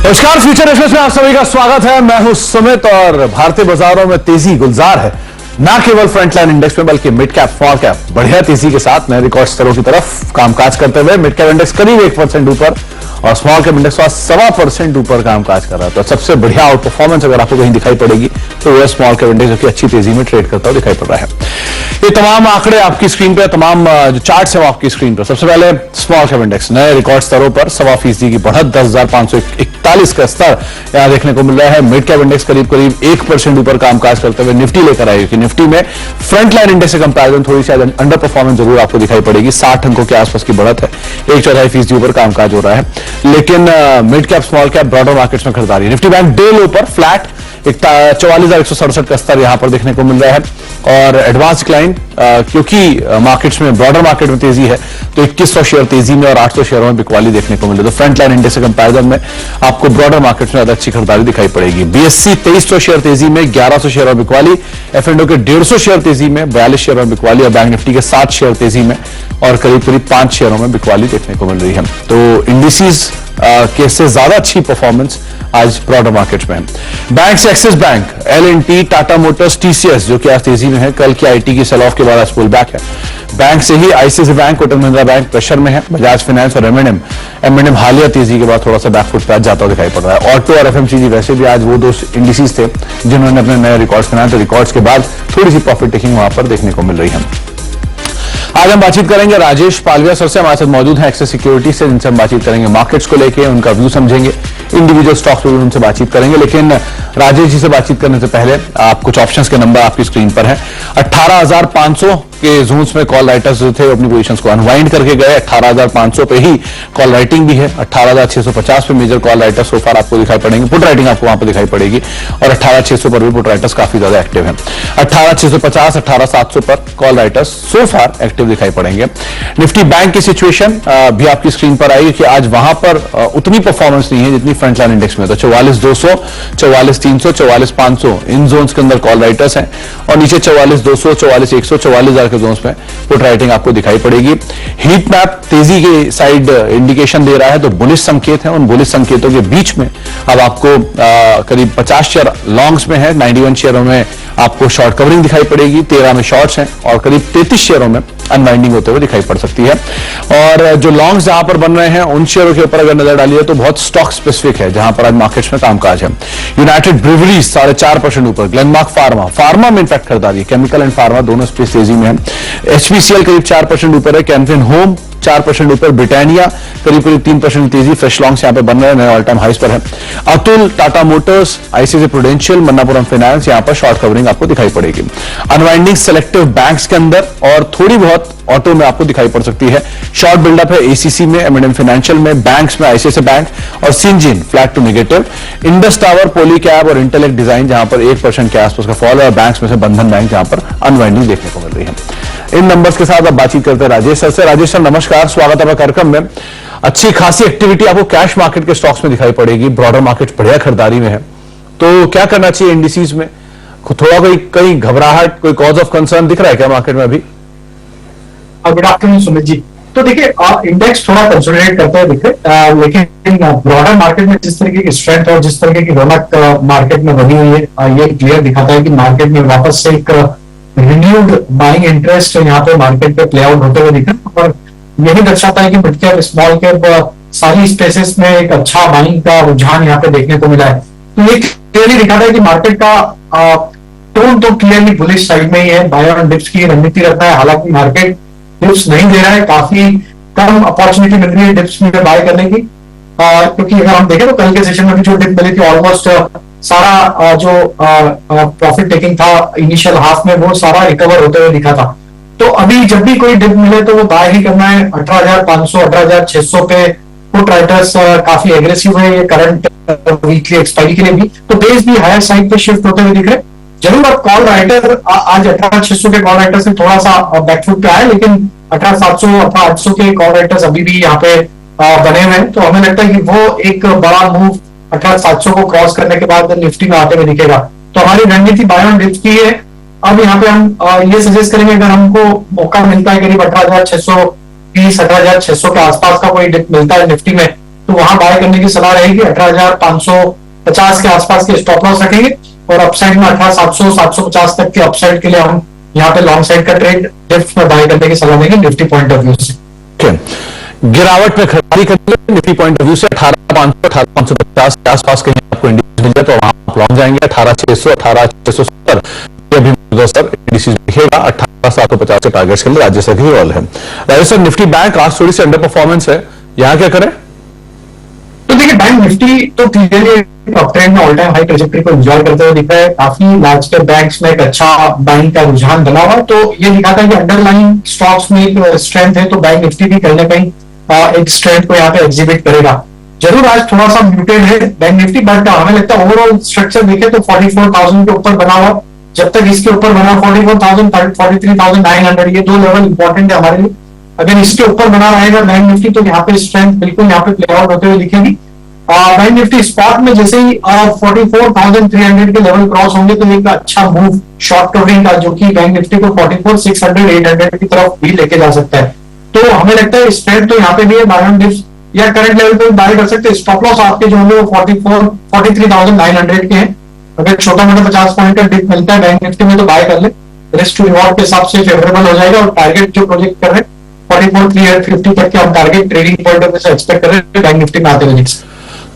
नमस्कार, future express में आप सभी का स्वागत है। मैं हूं सुमित और भारतीय बाजारों में तेजी गुलजार है। ना केवल फ्रंटलाइन इंडेक्स में बल्कि मिड कैप, स्मॉल कैप बढ़िया तेजी के साथ नए रिकॉर्ड स्तरों की तरफ कामकाज करते हुए मिड कैप इंडेक्स करीब 1% ऊपर और स्मॉल कैप इंडेक्स 1.25% ऊपर कामकाज कर रहा है। तो सबसे बढ़िया आउट परफॉर्मेंस अगर आपको कहीं दिखाई पड़ेगी तो वह स्मॉल कैप इंडेक्स जो कि अच्छी तेजी में ट्रेड करता हुआ दिखाई पड़ रहा है। ये तमाम आंकड़े आपकी स्क्रीन पर, तमाम जो चार्ट्स है वो आपकी स्क्रीन पर। सबसे पहले स्मॉल कैप इंडेक्स नए रिकॉर्ड स्तरों पर 1.25% की बढ़त 10,541 का स्तर यहां देखने को मिल रहा है। मिड कैप इंडेक्स करीब 1% ऊपर कामकाज करते हुए निफ्टी लेकर आएगी कि निफ्टी में फ्रंट लाइन इंडेक्स से कंपैरिजन थोड़ी सी अंडर परफॉर्मेंस जरूर आपको दिखाई पड़ेगी। 60 अंकों के आसपास की बढ़त है, 1.25% ऊपर कामकाज हो रहा है। लेकिन mid cap, small cap, broader markets में खरीदारी, निफ्टी बैंक डे लो पर फ्लैट 44,167 का स्तर यहां पर देखने को मिल रहा है। और एडवांस डिक्लाइन क्योंकि मार्केट्स में, ब्रॉडर मार्केट में तेजी है तो 2100 शेयर तेजी में और 800 शेयरों में बिकवाली देखने को मिल रही है। तो फ्रंट लाइन इंडेक्स से कंपैरिजन में आपको ब्रॉडर मार्केट्स में ज्यादा अच्छी खरीदारी दिखाई पड़ेगी। बीएससी 2300 शेयर तेजी में, 1100 शेयर में बिकवाली। एफएनडो के 150 शेयर तेजी में, 42 शेयर में बिकवाली और बैंक निफ्टी के 7 शेयर तेजी में और करीब 5 शेयरों में बिकवाली देखने को मिल रही है। तो इंडिसेस के से ज्यादा अच्छी परफॉर्मेंस आज ब्रॉडर मार्केट्स में है। बैंक से axis bank, L&T, Tata Motors, TCS जो कि आज तेजी में है। कल की आईटी की सेल ऑफ के बाद आज पुल बैक है। बैंक से ही ICICI bank, Kotak Mahindra bank pressure में है। बजाज फाइनेंस और एमएनएम हालिया तेजी के बाद थोड़ा सा बैकफुट पे आज जाता हुआ दिखाई पड़ रहा है। ऑटो और एफएमसीजी वैसे भी आज वो दो इंडिसेस थे जिन्होंने अपने नए रिकॉर्ड्स बनाए, तो रिकॉर्ड्स के बाद थोड़ी सी प्रॉफिट टेकिंग वहां पर देखने को मिल रही है। आज हम बातचीत करेंगे राजेश पालविया सर से, हमारे साथ मौजूद हैं एक्सिस सिक्योरिटी से, जिनसे हम बातचीत करेंगे मार्केट्स को लेके, उनका व्यू समझेंगे, इंडिविजुअल स्टॉक्स पर भी उनसे बातचीत करेंगे। लेकिन राजेश जी से बातचीत करने से पहले आप कुछ ऑप्शंस के नंबर आपकी स्क्रीन पर हैं। 18,500 के जोन्स में कॉल राइटर्स जो थे अपनी पोजीशंस को अनवाइंड करके गए। 18,500 पे ही कॉल राइटिंग भी है। 18,650 पे मेजर कॉल राइटर्स सो फार आपको दिखाई पड़ेंगे। पुट राइटिंग आपको वहां पर दिखाई पड़ेगी और 18,600 पर भी पुट राइटर्स काफी ज्यादा एक्टिव है। 18,650, 18,700 पर कॉल राइटर्स सो फार एक्टिव दिखाई पड़ेंगे। निफ्टी बैंक की सिचुएशन भी आपकी स्क्रीन पर आई कि आज वहां पर उतनी परफॉर्मेंस नहीं है जितनी फ्रंट लाइन इंडेक्स में। तो 44,200, 44,300, 44,500 इन जोन्स के अंदर कॉल राइटर्स हैं और नीचे 44,200, 44,100, 44,000 के जोन्स में पुट राइटिंग आपको दिखाई पड़ेगी। हीट मैप तेजी के साइड इंडिकेशन दे रहा है, तो बुलिश संकेत है। उन बुलिश संकेतों के बीच में अब आपको करीब 50 शेयर लॉन्ग्स में है, 91 शेयरों में आपको शॉर्ट कवरिंग दिखाई पड़ेगी, 13 में शॉर्ट्स हैं और करीब 33 शेयरों में अनवाइंडिंग होते हुए दिखाई पड़ सकती है। और जो लॉन्ग्स जहां पर बन रहे हैं उन शेयरों के ऊपर अगर नजर डालिए तो बहुत स्टॉक स्पेसिफिक है जहां पर आज मार्केट्स में कामकाज है। यूनाइटेड ब्रिवरीज 4.5% ऊपर, ग्लेनमार्क फार्मा में इंफैक्ट खरीदारी, केमिकल एंड फार्मा दोनों स्पेस तेजी में है। एचपीसीएल करीब 4% ऊपर है, कैनफिन होम 4% ऊपर, ब्रिटानिया करीब 3% तेजी। फ्रेश लॉन्ग्स यहां पे बन रहे हैं, नए ऑल टाइम हाइस पर है। Atul, Tata Motors, ICICI prudential, Manappuram finance यहां पर शॉर्ट कवरिंग आपको दिखाई पड़ेगी। अनवाइंडिंग सेलेक्टिव बैंक्स के अंदर और थोड़ी बहुत ऑटो में आपको दिखाई पड़ सकती है। शॉर्ट बिल्डअप है एसीसी में, एमएनएम फाइनेंशियल में, बैंक्स में आईसीआईसीआई बैंक और Syngene flat to negative. Indus Tower, Polycab और इंटेलेक्ट डिजाइन जहां पर 1% के आसपास का फॉल है और बैंक्स में से बंधन बैंक जहां पर अनवाइंडिंग देखने को मिल रही है। इन नंबर्स के साथ अब बातचीत करते हैं राजेश सर से। राजेश सर नमस्कार, स्वागत है कार्यक्रम में। अच्छी खासी एक्टिविटी आपको कैश मार्केट के स्टॉक्स में दिखाई पड़ेगी, ब्रॉडर मार्केट बढ़िया खरीदारी में है, तो क्या करना चाहिए इंडिसेस में? थोड़ा कहीं घबराहट, कोई कॉज ऑफ कंसर्न दिख रहा है क्या मार्केट में अभी? Good afternoon Sumit ji. तो देखिए इंडेक्स थोड़ा कंसोलिडेट करते हुए दिखे, लेकिन ब्रॉडर मार्केट में जिस तरीके की स्ट्रेंथ और जिस तरीके की रौनक मार्केट में बनी हुई है, ये क्लियर दिखाता है कि मार्केट में वापस से एक रिन्यूड बाइंग इंटरेस्ट यहाँ पे मार्केट पे प्ले आउट होते हुए दिख रहा है और यही दर्शाता है कि मिड कैप, स्मॉल कैप सारी स्पेसेस में एक अच्छा बाइंग का रुझान यहाँ पे देखने को मिला है। तो ये क्लियरली दिखाता है कि मार्केट का टोन तो क्लियरली बुलिश साइड में ही है, बाय ऑन डिप्स की रणनीति रखता है। हालांकि मार्केट डिप्स नहीं दे रहा है, काफी कम अपॉर्चुनिटी मिल रही है डिप्स में बाय करने की, क्योंकि अगर हम देखें तो कल के सेशन में भी जो डिप मिली थी ऑलमोस्ट सारा जो प्रॉफिट टेकिंग था इनिशियल हाफ में वो सारा रिकवर होते हुए दिखा था। तो अभी जब भी कोई डिप मिले तो वो बाय ही करना है। 18,500, 18,600 पे पुट राइटर्स काफी एग्रेसिव है ये करंट वीकली एक्सपायरी के लिए भी, तो बेस भी हायर साइड पे शिफ्ट होते हुए दिख रहे। जरूर अब कॉल राइटर आज 18,600 के कॉल राइटर से थोड़ा सा बैकफुट पे आए, लेकिन 18,700, 18,800 के कॉल राइटर्स अभी भी यहाँ पे बने हुए हैं। तो हमें लगता है कि वो एक बड़ा मूव 18,700 को क्रॉस करने के बाद निफ्टी में आते हुए दिखेगा। तो हमारी रणनीति बाय ऑन डिप्स की है। अब यहाँ पे हम ये सजेस्ट करेंगे अगर हमको मौका मिलता है करीब 18,620, 18,600 के आसपास का कोई डिप मिलता है निफ्टी में, तो वहां बाय करने की सलाह रहेगी। 18,550 के आसपास के स्टॉप लॉस रखेंगे और अपसाइड में 18,700 750 तक के अपसाइड के लिए हम यहाँ पे लॉन्ग साइड का ट्रेड डेप्थ में बाय करने की सलाह देंगे निफ्टी पॉइंट ऑफ व्यू से। गिरावट में खरीदारी करने निफ्टी पॉइंट ऑफ व्यू से 18,500 18,550 के आसपास कहीं आपको इंडिसेस मिल जाए तो वहां आप लॉन्ग जाएंगे। 18,600 18,670 अभी सर इंडिसेस दिखेगा 18,750 के टारगेट्स के लिए राजेश अग्रवाल है। राजेश सर, निफ्टी बैंक आज थोड़ी सी अंडर परफॉर्मेंस है, यहां क्या करें? तो देखिए बैंक निफ्टी तो क्लियरली ट्रेंड में ऑल टाइम हाई ट्रेजेक्टरी को एंजॉय करते हुए दिख रहा है। काफी लार्ज कैप बैंक्स में एक अच्छा बाइंग का रुझान बना हुआ, तो ये दिखाता है कि अंडरलाइन स्टॉक्स में एक स्ट्रेंथ है, तो बैंक निफ्टी भी कहीं ना कहीं एक स्ट्रेंथ को यहाँ पे एग्जिबिट करेगा। जरूर आज थोड़ा सा म्यूटेड है बैंक निफ्टी, बट हमें लगता है ओवरऑल स्ट्रक्चर देखे तो 44,000 के ऊपर बना हुआ। जब तक इसके ऊपर बना 44,000 43,900 ये दो लेवल इंपॉर्टेंट है हमारे लिए। अगर इसके ऊपर बना रहेगा बैंक निफ्टी तो यहाँ पे स्ट्रेंथ बिल्कुल यहाँ पे प्ले आउट होते हुए दिखेगी। बैंक निफ्टी स्पॉट में जैसे ही 44,300 के लेवल क्रॉस होंगे तो एक अच्छा मूव शॉर्ट कवरिंग का, जो कि बैंक निफ्टी को 44,600 800 की तरफ भी लेके जा सकता है। तो हमें लगता है स्ट्रेंथ तो यहाँ पे भी है, बाय ऑन डिप्स या करंट लेवल पे बाय कर सकते हैं। स्टॉप लॉस आपके जो होंगे वो 43,900 के हैं। अगर छोटा मोटा 50 पॉइंट का डिप मिलता है बैंक निफ्टी में तो बाय कर ले, रिस्क टू रिवॉर्ड के हिसाब से फेवरेबल हो जाएगा। और टारगेट जो प्रोजेक्ट कर रहे हैं 44,350 तक के हम target trading point of view से एक्सपेक्ट कर रहे हैं बैंक निफ्टी में आते हुए।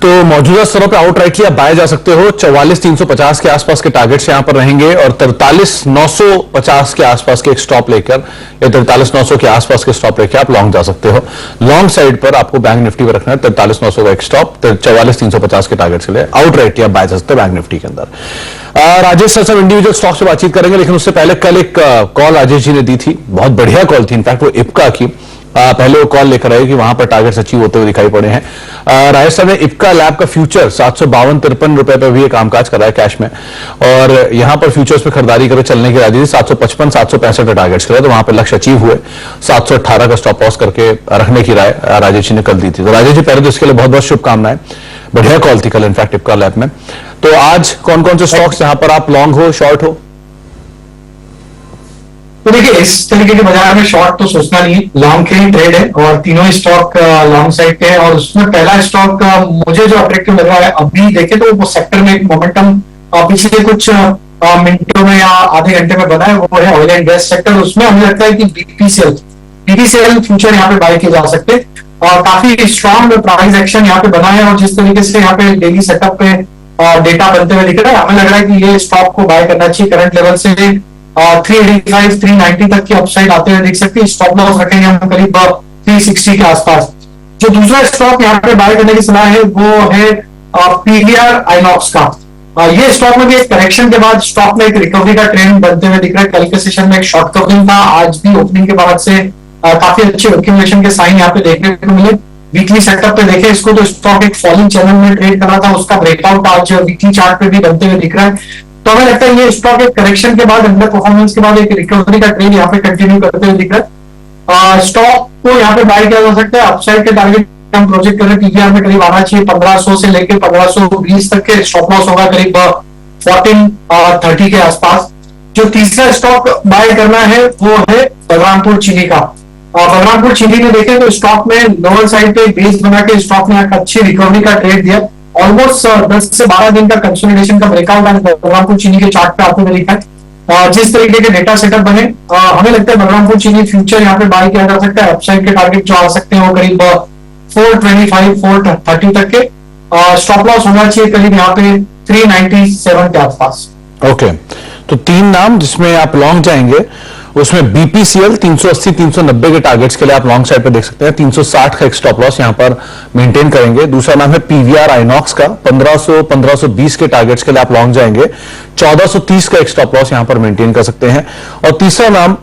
तो मौजूदा स्तरों पे आउटराइटली आप बाय जा सकते हो। 44,350 के आसपास के टारगेट्स यहां पर रहेंगे और 43,950 के आसपास के एक स्टॉप लेकर या 43,900 के आसपास के स्टॉप लेकर आप लॉन्ग जा सकते हो। लॉन्ग साइड पर आपको बैंक निफ्टी पर रखना है 43,900 का एक स्टॉप, 44,350 के टारगेट्स के लिए आउटराइटली आप बाय जा सकते हो बैंक निफ्टी के अंदर। राजेश सर, सब इंडिविजुअल स्टॉक से बातचीत करेंगे, लेकिन उससे पहले कल एक कॉल राजेश जी ने दी थी, बहुत बढ़िया कॉल थी, इनफैक्ट वो इप्का की। पहले वो कॉल लेकर आए कि वहां पर टारगेट्स अचीव होते हुए दिखाई पड़े हैं। राजेश सर ने इप्का लैब का फ्यूचर 752-53 रुपए पर भी कामकाज कर रहा है कैश में, और यहां पर फ्यूचर्स पे खरीदारी करके चलने की राजी थी 755 765 टारगेट्स के लिए, तो वहां पर लक्ष्य अचीव हुए। 718 का स्टॉप लॉस करके रखने की राय राजेश जी ने कल दी थी। तो राजेश जी, पहले तो इसके लिए बहुत बहुत शुभकामनाएं, बढ़िया कॉल थी कल इनफैक्ट इप्का लैब में। तो आज कौन कौन से स्टॉक्स यहां पर आप लॉन्ग हो, शॉर्ट हो? तो देखिए इस तरीके के बाजार में शॉर्ट तो सोचना नहीं है, लॉन्ग के ही ट्रेड है और तीनों ही स्टॉक लॉन्ग साइड पे है। और उसमें पहला स्टॉक मुझे जो अट्रैक्टिव लग रहा है अभी देखे तो वो सेक्टर में एक मोमेंटम पिछले कुछ मिनटों में या आधे घंटे में बना है, वो है ऑयल एंड गैस सेक्टर। उसमें हमें लगता है कि बीपीसीएल फ्यूचर यहाँ पे बाय किए जा सकते हैं और काफी स्ट्रॉन्ग प्राइस एक्शन यहाँ पे बना है। और जिस तरीके से यहाँ पे डेली सेटअप पे डेटा बनते हुए दिख रहा है, हमें लग रहा है कि ये स्टॉक को बाय करना चाहिए। करंट लेवल से 385 390 तक की अपसाइड आते हुए देख सकते हैं। स्टॉप लॉस रखेंगे हम करीब 360 के आसपास। जो दूसरा स्टॉक यहाँ पे बाय करने की सलाह है वो है पीवीआर आइनॉक्स का। ये स्टॉक में भी एक करेक्शन के बाद स्टॉक में एक रिकवरी का ट्रेंड बनते हुए दिख रहा है। कल के सेशन में एक शॉर्ट कवरिंग था, आज भी ओपनिंग के बाद से काफी अच्छे एक्यूमुलेशन के साइन यहाँ पे देखने को मिले। वीकली सेटअप पे देखें इसको तो स्टॉक एक फॉलिंग चैनल में ट्रेड कर रहा था, उसका ब्रेकआउट आज वीकली चार्ट पे भी बनते हुए दिख रहा है। तो हमें लगता है ये स्टॉक एक करेक्शन के बाद, अंडर परफॉर्मेंस के बाद एक रिकवरी का ट्रेंड यहाँ पे कंटिन्यू करते हुए दिख रहा है। स्टॉक को यहाँ पे बाय किया जा सकता है। अपसाइड के टारगेट हम प्रोजेक्ट कर रहे हैं पीवीआर में करीब आना चाहिए 1500 से लेकर 1520 तक के। स्टॉप लॉस होगा करीब 1430 के आसपास। जो तीसरा स्टॉक बाय करना है वो है बलरामपुर चीनी का। बलरामपुर चीनी में देखें तो स्टॉक में लोअर साइड पे बेस बना के स्टॉक ने अच्छी रिकवरी का ट्रेड दिया। ऑलमोस्ट 10 से 12 दिन का कंसोलिडेशन का ब्रेकआउट आज बलरामपुर चीनी के चार्ट पे आते हुए दिखा है। जिस तरीके के डेटा सेटअप बने, हमें लगता है बलरामपुर चीनी फ्यूचर यहाँ पे बाय किया जा सकता है। अपसाइड के टारगेट जो आ सकते हैं वो करीब 425 430 तक के। स्टॉप लॉस होना चाहिए करीब यहाँ पे 397 के आसपास। ओके, तो तीन नाम जिसमें आप लॉन्ग जाएंगे, उसमें बीपीसीएल 380 390 के टारगेट्स के लिए आप लॉन्ग साइड पे देख सकते हैं। 360 का एक स्टॉप लॉस यहां पर मेंटेन करेंगे। दूसरा नाम है पीवीआर आइनॉक्स का, 1500 1520 के टारगेट्स के लिए आप लॉन्ग जाएंगे। 1430 का एक स्टॉप लॉस यहां पर मेंटेन कर सकते हैं। और तीसरा नाम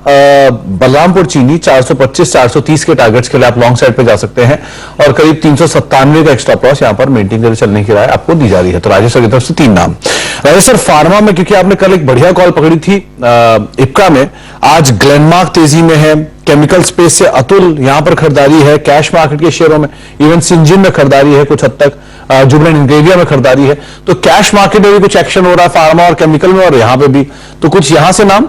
बलरामपुर चीनी 425 430 के टारगेट्स के लिए आप लॉन्ग साइड पे जा सकते हैं और करीब 397 का एक स्टॉप लॉस यहां पर मेंटेन करके चलने की राय आपको दी जा रही है। तो राजेश सर की तरफ से तीन नाम। राजेश सर, फार्मा में क्योंकि आपने कल एक बढ़िया कॉल पकड़ी थी इप्का में, आज ग्लेनमार्क तेजी में है। केमिकल स्पेस से अतुल यहां पर खरीदारी है, कैश मार्केट के शेयरों में, इवन सिंजिन में खरीदारी है, कुछ हद तक जुबलेंट इंग्रेविया में खरीदारी है। तो कैश मार्केट में भी कुछ एक्शन हो रहा है फार्मा और केमिकल में, और यहां पे भी, तो कुछ यहां से नाम।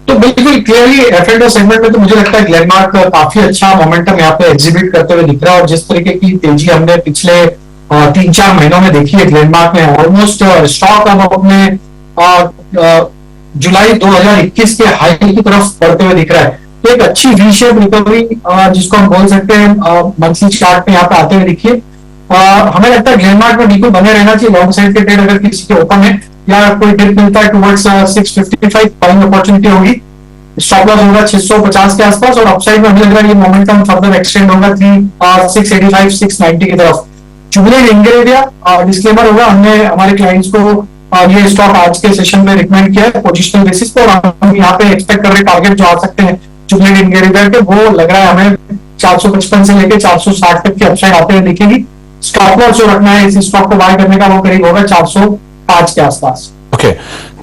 तो बिल्कुल क्लियरली F&O सेगमेंट में तो मुझे लगता है ग्लेनमार्क काफी अच्छा मोमेंटम यहाँ पे एग्जिबिट करते हुए दिख रहा है, और जिस तरीके की तेजी हमने पिछले 3-4 महीनों में देखी है ग्लेनमार्क में, ऑलमोस्ट स्टॉक अब अपने जुलाई 2021 के हाई की तरफ बढ़ते हुए दिख रहा है। तो एक अच्छी वी शेप रिकवरी जिसको हम बोल सकते हैं मंथली चार्ट में यहाँ पे आते हुए दिखिए। हमें लगता है ग्लेनमार्क में बिल्कुल बने रहना चाहिए लॉन्ग साइड के ट्रेड अगर किसी के ओपन है या कोई डिप मिलता है टुवर्ड्स 655 बाइंग अपॉर्चुनिटी होगी। स्टॉप लॉस होगा 650 के आसपास, और अपसाइड में हमें लग रहा है ये मोमेंटम फर्दर एक्सटेंड होगा 685 690 की तरफ। जुबिलेंट इंग्रेविया डिस्क्लेमर होगा, हमने हमारे क्लाइंट्स को ये स्टॉक आज के सेशन में रिकमेंड किया है पोजिशनल बेसिस पर, और हम यहाँ पे एक्सपेक्ट कर रहे टारगेट जो आ सकते हैं जुबिलेंट इंग्रेविया के, वो लग रहा है हमें 455 से लेकर 460 तक की अपसाइड आते हुए दिखेगी। स्टॉप लॉस जो रखना है इस स्टॉक को बाय करने का वो करीब होगा 405 के आसपास। ओके,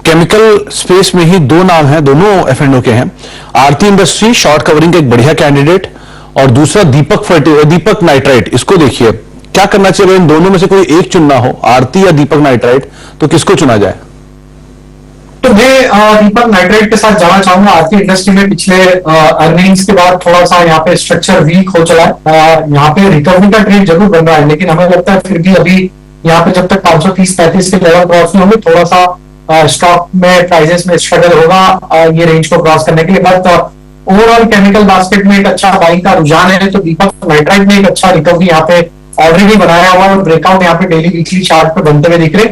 केमिकल स्पेस में ही दो नाम हैं, दोनों F&O के हैं। आरती इंडस्ट्री शॉर्ट कवरिंग का एक बढ़िया कैंडिडेट, और दूसरा दीपक नाइट्राइट। इसको देखिए क्या करना चाहिए, इन दोनों में से कोई एक चुनना हो, आरती या दीपक नाइट्राइट, तो किसको चुना जाए? तो मैं दीपक नाइट्राइट के साथ जाना चाहूंगा। आरती इंडस्ट्री में पिछले अर्निंग्स के बाद थोड़ा सा यहाँ पे स्ट्रक्चर वीक हो चला है, यहाँ पे रिकवरी का ट्रेड जरूर बन रहा है, लेकिन हमें लगता है फिर भी अभी यहाँ पे जब तक 530-35 के लेवल क्रॉस नहीं होंगे, थोड़ा सा स्टॉक में प्राइसेस में स्ट्रगल होगा ये रेंज को क्रॉस करने के लिए। बट ओवरऑल केमिकल बास्केट में एक अच्छा बाइंग का रुझान है, तो दीपक नाइट्राइट में एक अच्छा रिकवरी यहाँ पे ऑलरेडी बनाया हुआ और ब्रेकआउट यहाँ पे डेली वीकली चार्ट पे बनते हुए दिख रहे।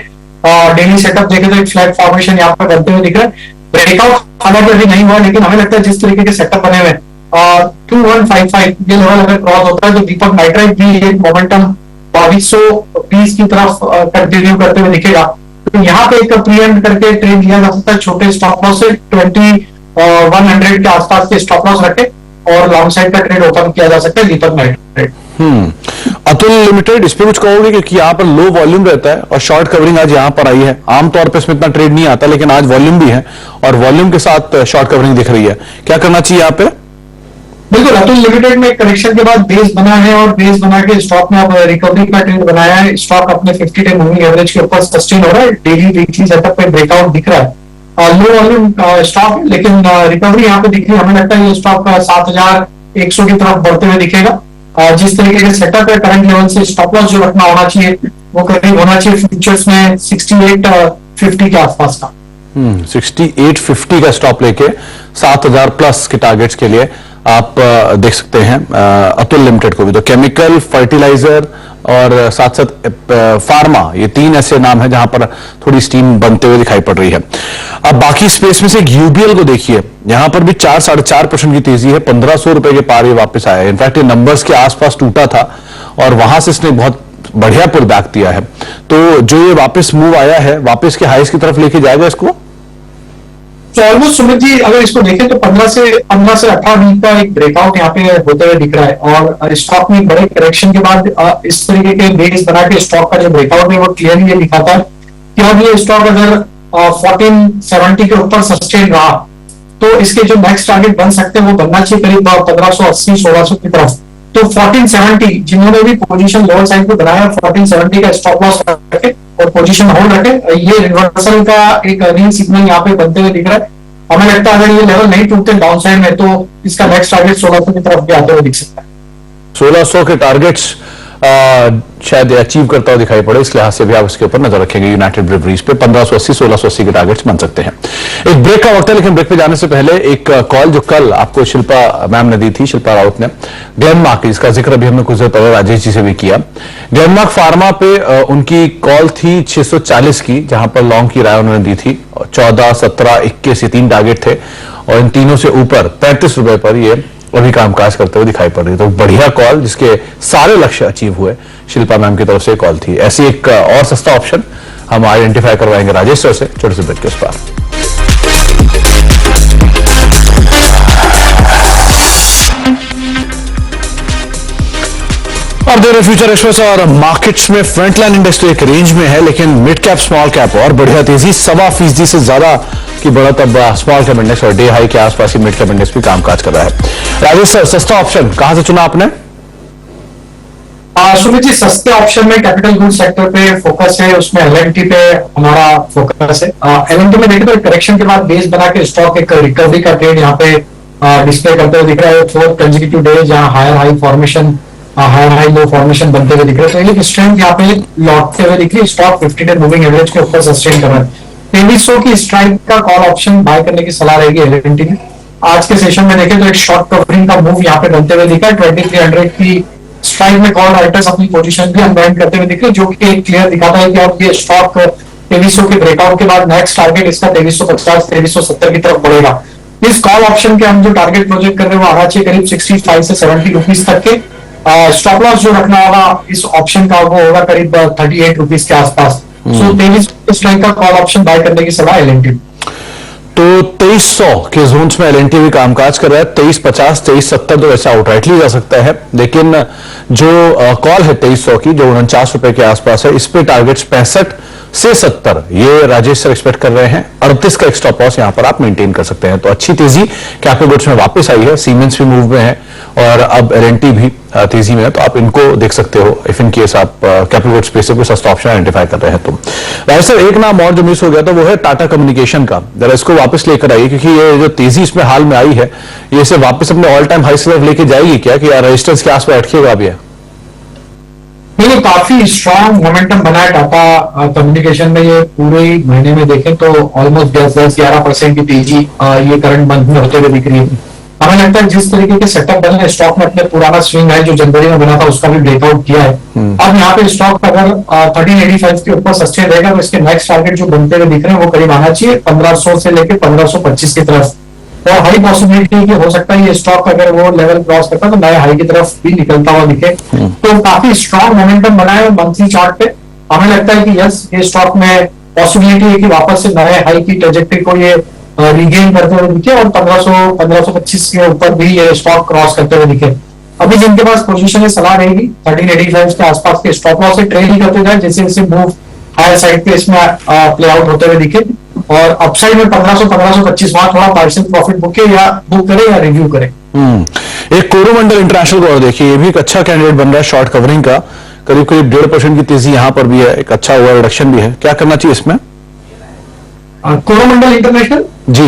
डेली सेटअप देखे तो एक फ्लैट फॉर्मेशन यहाँ पे बनते हुए दिख रहा है। ब्रेकआउट हालांकि अभी नहीं हुआ, लेकिन हमें लगता है जिस तरीके के सेटअप बने हुए 2155 ये लेवल अगर क्रॉस होता है तो दीपक नाइट्राइट भी एक मोमेंटम 2220 की तरफ कंटिन्यू करते हुए दिखेगा। तो यहाँ पे एक प्री एंड करके ट्रेड लिया जा सकता है, छोटे स्टॉप लॉस से 2100 के आसपास के स्टॉप लॉस रखे, और लॉन्ग साइड का ट्रेड ओपन किया जा सकता है दीपक नाइट्राइट। अतुल लिमिटेड, इस पे कुछ कहोगे? क्योंकि यहाँ पर लो वॉल्यूम रहता है और शॉर्ट कवरिंग आज यहाँ पर आई है। आमतौर पर इसमें इतना ट्रेड नहीं आता, लेकिन आज वॉल्यूम भी है और वॉल्यूम के साथ शॉर्ट कवरिंग दिख रही है। क्या करना चाहिए यहाँ पे? बिल्कुल, अतुल लिमिटेड में करेक्शन के बाद बेस बना है, और बेस बना के स्टॉक में अब रिकवरी का ट्रेंड बनाया है। स्टॉक अपने 50-day मूविंग एवरेज के ऊपर सस्टेन हो रहा है, डेली वीकली सेटअप पे ब्रेकआउट दिख रहा है। लो वॉल्यूम स्टॉक, लेकिन रिकवरी यहाँ पे दिख रही है। हमें लगता है ये स्टॉक 7100 की तरफ बढ़ते हुए दिखेगा। जिस तरीके के सेटअप है करंट लेवल से स्टॉप लॉस जो रखना होना चाहिए वो करीब होना चाहिए फ्यूचर्स में 6850 के आसपास का। 6850 का स्टॉप लेके 7000 प्लस के टारगेट्स के लिए आप देख सकते हैं अतुल लिमिटेड को भी। तो केमिकल, फर्टिलाइजर और साथ साथ फार्मा, ये तीन ऐसे नाम हैं जहां पर थोड़ी स्टीम बनते हुए दिखाई पड़ रही है। अब बाकी स्पेस में से एक यूबीएल को देखिए, यहां पर भी 4-4.5% की तेजी है, 1500 रुपए के पार ये वापस आया है। इनफैक्ट ये नंबर्स के आसपास टूटा था और वहां से इसने बहुत बढ़िया पुल बैक दिया है। तो जो ये वापस मूव आया है, वापस के हाईस की तरफ लेके जाएगा इसको? तो ऑलमोस्ट सुमित जी अगर इसको देखें तो 15 से 18 वीक का एक ब्रेकआउट यहाँ पे होते हुए दिख रहा है, और स्टॉक में बड़े करेक्शन के बाद इस तरीके के बेस बना के स्टॉक का जो ब्रेकआउट है वो क्लियरली ये दिखाता है कि अब ये स्टॉक अगर 1470 के ऊपर सस्टेन रहा तो इसके जो नेक्स्ट टारगेट बन सकते हैं वो बनना चाहिए करीब 1580-1600 की तरफ। तो 1470 जिन्होंने भी पोजीशन लोअर साइड पे बनाया 1470 का स्टॉप लॉस रखे और पोजीशन होल्ड रखे, ये रिवर्सल का एक अर्निंग सिग्नल यहाँ पे बनते हुए दिख रहा है। हमें लगता है अगर ये लेवल नहीं टूटते डाउन साइड में तो इसका नेक्स्ट टारगेट 1600 की तरफ भी आते हुए दिख सकता है। 1600 के टारगेट्स शायद अचीव करता हुआ दिखाई पड़े, इस लिहाज से भी आप इसके ऊपर नजर रखेंगे। यूनाइटेड ब्रेवरीज पे 1580-1680 के टारगेट्स बन सकते हैं। एक ब्रेक का वक्त है, लेकिन ब्रेक पे जाने से पहले एक कॉल जो कल आपको शिल्पा मैम ने दी थी, शिल्पा राउत ने, ग्लेनमार्क, जिसका जिक्र अभी हमने कुछ देर पहले राजेश जी से भी किया। ग्लेनमार्क फार्मा पे उनकी कॉल थी 640 की, जहां पर लॉन्ग की राय उन्होंने दी थी। 14, 17, 21 ये 3 टारगेट थे और इन तीनों से ऊपर 35 रुपए पर ये अभी कामकाज करते हुए दिखाई पड़ रही है। तो बढ़िया कॉल, जिसके सारे लक्ष्य अचीव हुए, शिल्पा मैम की तरफ से कॉल थी। ऐसी एक और सस्ता ऑप्शन हम आइडेंटिफाई करवाएंगे राजेश सर से छोटे से ब्रेक के उस पार। और देर फ्यूचर एक्सप्रेस और मार्केट्स में फ्रंटलाइन इंडेक्स तो एक रेंज में है, लेकिन मिड कैप स्मॉल कैप और बढ़िया तेजी, 1.25% से ज्यादा की बढ़त अब स्मॉल कैप इंडेक्स और डे हाई के आसपास ही मिड कैप इंडेक्स भी कामकाज कर रहा है। राजेश सर, सस्ता ऑप्शन कहां से चुना आपने? सुमित जी, सस्ते ऑप्शन में कैपिटल गुड सेक्टर पे फोकस है, उसमें एलएनटी पे हमारा फोकस है। एलएनटी में देखें तो करेक्शन के बाद बेस बना के स्टॉक एक रिकवरी का ट्रेंड यहाँ पे डिस्प्ले करते हुए दिख रहा है। 4 कंसेक्यूटिव डेज जहां higher high formation, higher high low formation बनते हुए दिख रहे हैं। तो एक स्ट्रेंथ यहाँ पे लौटते हुए दिख रही है। स्टॉक 50 डे मूविंग एवरेज के ऊपर सस्टेन कर रहा है। 2300 की स्ट्राइक का कॉल ऑप्शन बाय करने की सलाह रहेगी एलएनटी में। आज के सेशन में देखें तो एक शॉर्ट कवरिंग का मूव यहाँ पे बनते हुए दिखा है। 2300 की स्ट्राइक में कॉल राइटर्स अपनी पोजीशन भी अनवाइंड करते हुए दिख रहे हैं, जो कि एक क्लियर दिखाता है कि अब ये स्टॉक 2300 के ब्रेकआउट के बाद नेक्स्ट टारगेट इसका 2350 2370 की तरफ बढ़ेगा। इस कॉल ऑप्शन के हम जो टारगेट प्रोजेक्ट कर रहे हैं वो आना चाहिए करीब 65 से 70 रुपीज तक के। स्टॉप लॉस जो रखना होगा इस ऑप्शन का वो होगा करीब 38 रुपीज के आसपास। सो 2300 स्ट्राइक का कॉल ऑप्शन बाय करने की सलाह एलएनटी। तो 2300 के जोन्स में एलएनटी भी कामकाज कर रहा है। 2350 2370 तो ऐसा आउटराइटली जा सकता है, लेकिन जो कॉल है 2300 की जो 49 रुपए के आसपास है, इस पे टारगेट्स 65 से 70 ये राजेश सर एक्सपेक्ट कर रहे हैं। 38 का एक स्टॉप लॉस यहां पर आप मेंटेन कर सकते हैं। तो अच्छी तेजी कैपिटल गुड्स में वापस आई है। सीमेंस भी मूव में है और अब एलएनटी भी तेजी में है, तो आप इनको देख सकते हो इफ इन केस आप कैपिटल गुड्स स्पेस से कोई सस्ता ऑप्शन आइडेंटिफाई कर रहे हैं। तो राजेश सर, एक नाम और जो मिस हो गया था वो है टाटा कम्युनिकेशन का। जरा इसको वापस लेकर आइए, क्योंकि ये जो तेजी इसमें हाल में आई है ये इसे वापस अपने ऑल टाइम हाई से लेके जाएगी क्या, कि रजिस्टर्स के आसपास अटकेगा अब ये? नहीं, काफी स्ट्रॉन्ग मोमेंटम बना है टाटा कम्युनिकेशन में। ये पूरे महीने में देखें तो ऑलमोस्ट 10-11% की तेजी ये करंट मंथ में होते हुए दिख रही है। हमें लगता है जिस तरीके के सेटअप बने स्टॉक में, अपने पुराना स्विंग है जो जनवरी में बना था उसका भी ब्रेकआउट किया है। अब यहाँ पे स्टॉक अगर 1385 के ऊपर सस्टेन रहेगा तो इसके नेक्स्ट टारगेट जो बनते हुए दिख रहे हैं वो करीब आना चाहिए 1500 से लेकर 1525 की तरफ। और हाई पॉसिबिलिटी है कि हो सकता है ये स्टॉक अगर वो लेवल क्रॉस करता है तो नए हाई की तरफ भी निकलता हुआ दिखे। तो काफी स्ट्रॉन्ग मोमेंटम बना है मंथली चार्ट पे। हमें लगता है कि यस, ये स्टॉक में पॉसिबिलिटी है कि वापस से नए हाई की ट्रेजेक्टरी को ये रिगेन करते हुए दिखे और 1525 के ऊपर भी ये स्टॉक क्रॉस करते हुए दिखे। अभी जिनके पास पोजीशन है सलाह रहेगी 1385 के आसपास के स्टॉप लॉस से ट्रेड ही करते जाए, जैसे जैसे मूव हायर साइड पे इसमें प्ले आउट होते हुए दिखे। और अपसाइड में 1525 वहां थोड़ा पार्शियल प्रॉफिट बुक करे या रिव्यू करे। एक कोरोमंडल इंटरनेशनल को और देखिए, ये भी एक अच्छा कैंडिडेट बन रहा है शॉर्ट कवरिंग का। करीब करीब 1.5% की तेजी यहां पर भी है, एक अच्छा ओवर रिडक्शन भी है। क्या करना चाहिए इसमें? कोरोमंडल इंटरनेशनल जी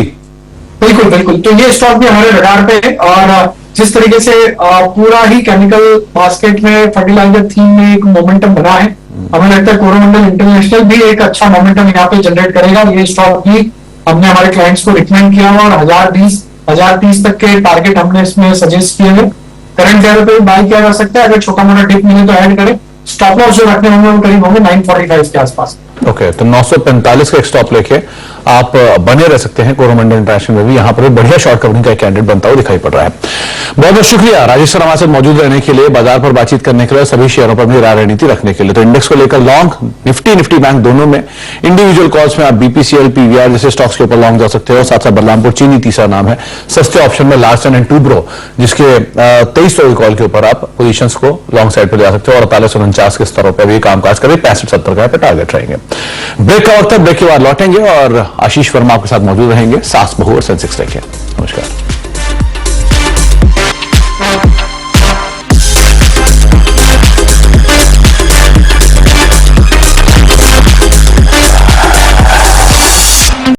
बिल्कुल बिल्कुल। तो ये स्टॉक भी हमारे रडार पे है। और जिस तरीके से पूरा ही केमिकल बास्केट में फर्टिलाइजर थीम में एक मोमेंटम बना है, हमें लगता है कोरोमंडल इंटरनेशनल भी एक अच्छा मोमेंटम यहाँ पे जनरेट करेगा। ये स्टॉक भी हमने हमारे क्लाइंट्स को रिकमेंड किया हुआ और 1030 तक के टारगेट हमने इसमें सजेस्ट किए हैं। करंट लेवल पे बाय किया जा सकता है, अगर छोटा मोटा डिप मिले तो ऐड करें। स्टॉप लॉस जो रखने होंगे वो करीब होंगे 945 के आसपास। ओके, तो 945 का एक स्टॉप लेके आप बने रह सकते हैं कोरोमंडल इंटरनेशनल में भी। यहां पर बढ़िया शॉर्ट कवरिंग का कैंडिडेट बनता हुआ दिखाई पड़ रहा है। बहुत बहुत शुक्रिया राजेश सर हमारे साथ मौजूद रहने के लिए, बाजार पर बातचीत करने के लिए, सभी शेयरों पर अपनी राय रणनीति रखने के लिए। तो इंडेक्स को लेकर लॉन्ग निफ्टी बैंक दोनों में, इंडिविजुअल कॉल्स में आप बीपीसीएल पीवीआर जैसे स्टॉक्स के ऊपर लॉन्ग जा सकते हो। साथ साथ बलरामपुर चीनी तीसरा नाम है। सस्ते ऑप्शन में लार्सन एंड टूब्रो जिसके 2300 की कॉल के ऊपर आप पोजीशंस को लॉन्ग साइड पर जा सकते हो और 4849 के स्तरों पर भी कामकाज करें। 65-70 का टारगेट रहेंगे। ब्रेक का वक्त है, ब्रेक के बाद लौटेंगे और आशीष वर्मा आपके साथ मौजूद रहेंगे। सास बहू और सेंसेक्स लेके। नमस्कार।